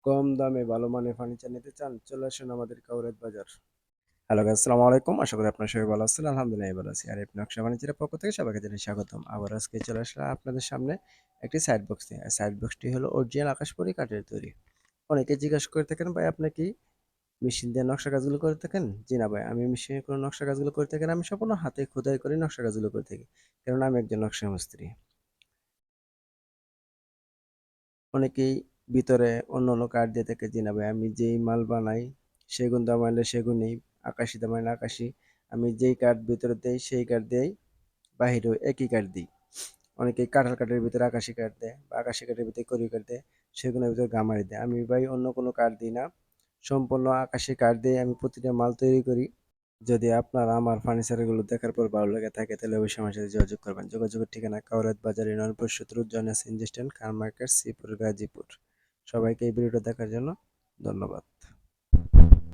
কম দামে ভালো মানের ফার্নিচার নিতে চান? চলে আসুন আমাদের কাউরাত বাজার। হ্যালো গাইস, আসসালামু আলাইকুম। আশা করি আপনারা সবাই ভালো আছেন। আলহামদুলিল্লাহ আমি ভালো আছি। আর এফ নকশা ফার্নিচারের পক্ষ থেকে সবাইকে জানাই স্বাগতম। আবার আজকে চলে আসলাম আপনাদের সামনে একটি সাইড বক্স নিয়ে। সাইড বক্সটি হলো অরিজিনাল আকাশমণি কাঠের তৈরি। অনেকে জিজ্ঞাসা করে থাকেন, ভাই আপনি কি মেশিন দিয়ে নকশা কাজগুলো করে থাকেন? জি না ভাই, আমি মেশিনে কোনো নকশা কাজগুলো করে থাকি না। আমি সম্পূর্ণ হাতে খোদাই করে নকশা কাজগুলো করে থাকি। কারণ আমি একজন নকশা মিস্ত্রি। অনেকেই ভিতরে অন্য অন্য কাঠ দিয়ে থাকে। জি না ভাই, আমি যেই মাল বানাই সেগুন দাম আনলে সেগুনই, আকাশি দাম আনলে আকাশি। আমি যেই কাঠ ভিতরে দেই সেই কাঠ দিয়েই বাহিরেও একই কাঠ দিই। অনেকেই কাঁঠাল কাঠের ভিতরে আকাশি কাঠ দেয় বা আকাশি কাঠের ভিতরে কড়ি কাঠ দেয়, সেগুলোর ভিতরে গামারি দেয়। আমি ভাই অন্য কোনো কাঠ দিই না, সম্পূর্ণ আকাশি কাঠ দিয়ে আমি প্রতিটা মাল তৈরি করি। যদি আপনারা আমার ফার্নিচারগুলো দেখার পর ভালো লেগে থাকে তাহলে অবশ্যই আমার সাথে যোগাযোগ করবেন। যোগাযোগের ঠিকানা কাউরাত বাজার, ইউনিয়ন পরিষদ রোড, জয়নাল সিএনজি স্ট্যান্ড, খান মার্কেট, শ্রীপুর, গাজীপুর। সবাইকে এই ভিডিওটা দেখার জন্য ধন্যবাদ।